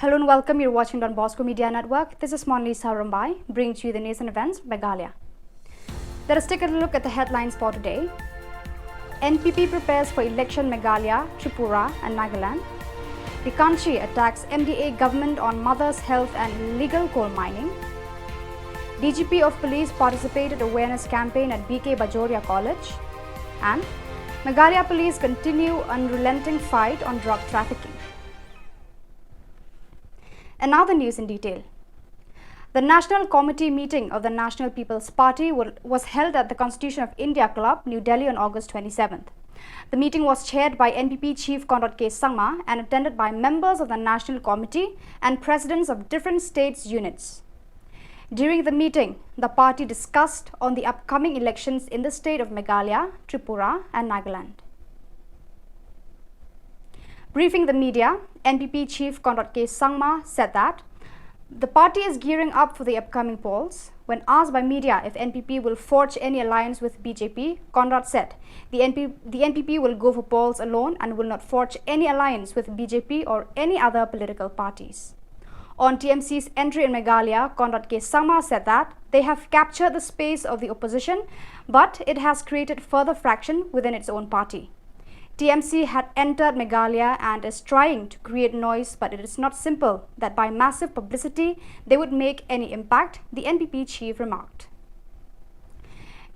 Hello and welcome. You're watching Don Bosco Media Network. This is Monli Sarumbai, bringing to you the news and events of Meghalaya. Let us take a look at the headlines for today. NPP prepares for election Meghalaya, Tripura and Nagaland. The country attacks MDA government on mother's health and illegal coal mining. DGP of Police participated awareness campaign at BK Bajoria College. And Meghalaya Police continue unrelenting fight on drug trafficking. And now the news in detail. The National Committee meeting of the National People's Party was held at the Constitution of India Club, New Delhi on August 27th. The meeting was chaired by NPP Chief Conrad K. Sangma and attended by members of the National Committee and presidents of different states units. During the meeting, the party discussed on the upcoming elections in the state of Meghalaya, Tripura and Nagaland. Briefing the media, NPP Chief Conrad K. Sangma said that the party is gearing up for the upcoming polls. When asked by media if NPP will forge any alliance with BJP, Conrad said the NPP will go for polls alone and will not forge any alliance with BJP or any other political parties. On TMC's entry in Meghalaya, Conrad K. Sangma said that they have captured the space of the opposition, but it has created further fraction within its own party. TMC had entered Meghalaya and is trying to create noise, but it is not simple that by massive publicity they would make any impact, the NPP chief remarked.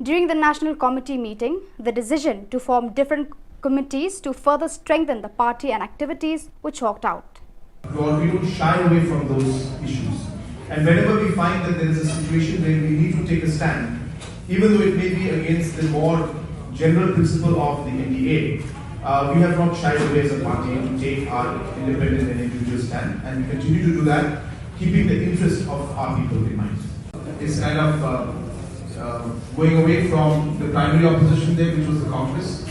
During the National Committee meeting, the decision to form different committees to further strengthen the party and activities were chalked out. We don't shy away from those issues. And whenever we find that there is a situation where we need to take a stand, even though it may be against the more general principle of the NDA, we have not shied away as a party to take our independent and individual stand, and we continue to do that, keeping the interest of our people in mind. It's kind of going away from the primary opposition there, which was the Congress.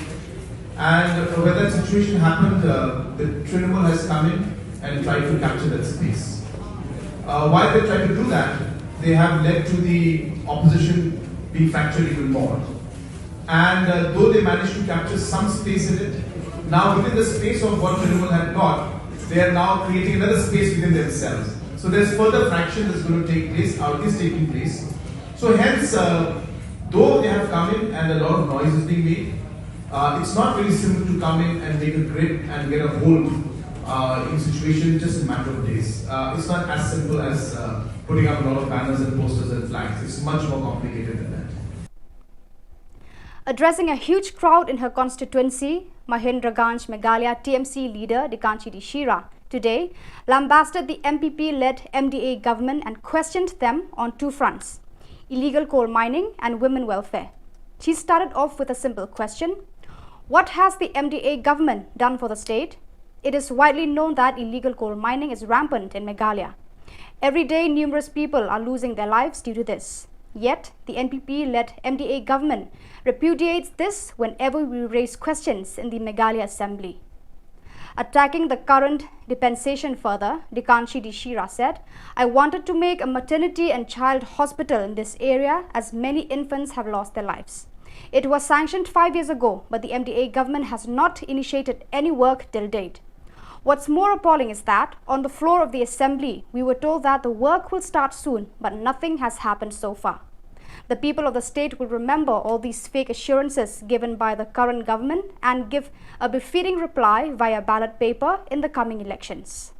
And when that situation happened, the Trinamool has come in and tried to capture that space. While they try to do that, they have led to the opposition being fractured even more. And though they managed to capture some space in it, now within the space of what Trinamool had got, they are now creating another space within themselves. So there's further fraction that's going to take place, or is taking place. So hence, though they have come in and a lot of noise is being made, it's not very simple to come in and make a grip and get a hold in situation in just a matter of days. It's not as simple as putting up a lot of banners and posters and flags. It's much more complicated than that. Addressing a huge crowd in her constituency, Mahendraganj Meghalaya TMC leader Dikanshi Deshira today lambasted the MPP-led MDA government and questioned them on two fronts: illegal coal mining and women welfare. She started off with a simple question: what has the MDA government done for the state? It is widely known that illegal coal mining is rampant in Meghalaya. Every day, numerous people are losing their lives due to this. Yet, the NPP-led MDA government repudiates this whenever we raise questions in the Meghalaya Assembly. Attacking the current dispensation further, Dikanshi Deshira said, "I wanted to make a maternity and child hospital in this area as many infants have lost their lives. It was sanctioned 5 years ago, but the MDA government has not initiated any work till date. What's more appalling is that on the floor of the assembly, we were told that the work will start soon, but nothing has happened so far. The people of the state will remember all these fake assurances given by the current government and give a befitting reply via ballot paper in the coming elections."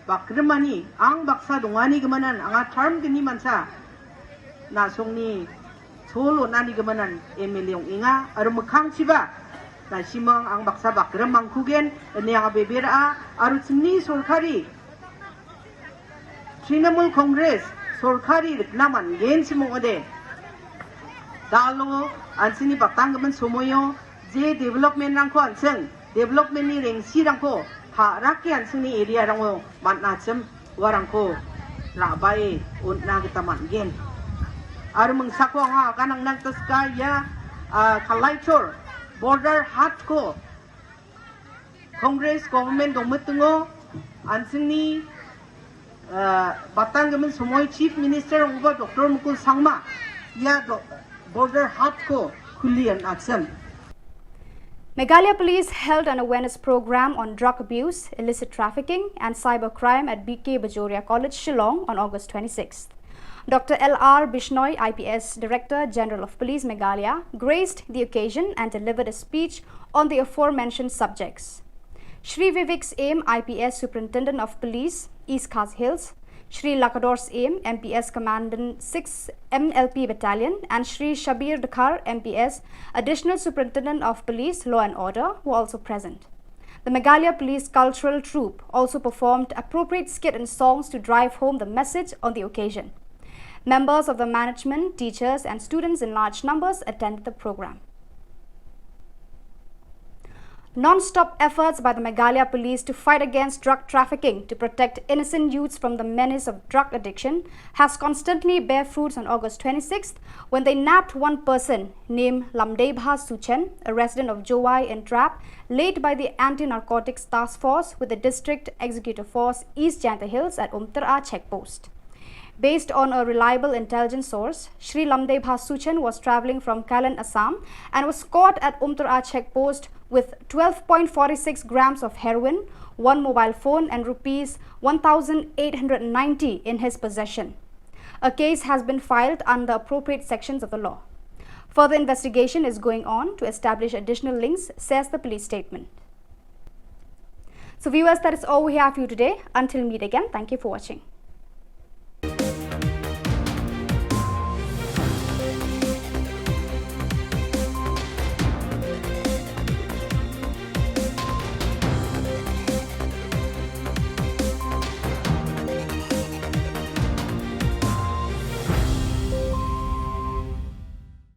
Bakremani ang baksa dungani gemanan anga term geni mansa nasongni solo nani gemanan emiliong inga aru mekhang siba na simang ang baksa bakremang kugen ene ang bebera aru chini sorkari Trinamool Congress sorkari naman gen simong ode dalo ansini baktang gemen somoyo je development rangko anseng development ni rengsi rangko ha rakyat sini area rango matnacem warangko rabai unna kita mangen aru mengsako ha kanang nagtaska ya kalaichor border hat ko Congress government dongmetungo ansini Batang gamen sumoy Chief Minister uba Dr. Mukul Sangma ya border hub ko khulian aksam. Meghalaya Police held an awareness program on drug abuse, illicit trafficking and cybercrime at BK Bajoria College, Shillong on August 26th. Dr. L.R. Bishnoi, IPS Director General of Police Meghalaya, graced the occasion and delivered a speech on the aforementioned subjects. Shri Vivek's Aim, IPS Superintendent of Police, East Khas Hills, Shri Lakador's Aim, MPS Commandant 6 MLP Battalion, and Shri Shabir Dakhar, MPS Additional Superintendent of Police, Law and Order, were also present. The Meghalaya Police Cultural Troupe also performed appropriate skit and songs to drive home the message on the occasion. Members of the management, teachers and students in large numbers attended the program. Non-stop efforts by the Meghalaya Police to fight against drug trafficking to protect innocent youths from the menace of drug addiction has constantly bear fruits on August 26th when they nabbed one person named Lamdebha Suchen, a resident of Jowai in Trap, led by the Anti-Narcotics Task Force with the District Executive Force East Janta Hills at Umtara checkpost. Based on a reliable intelligence source, Shri Lamdebha Suchen was travelling from Kalan, Assam and was caught at Umtara checkpost with 12.46 grams of heroin, one mobile phone and rupees 1,890 in his possession. A case has been filed under appropriate sections of the law. Further investigation is going on to establish additional links, says the police statement. So viewers, that is all we have for you today. Until we meet again, thank you for watching.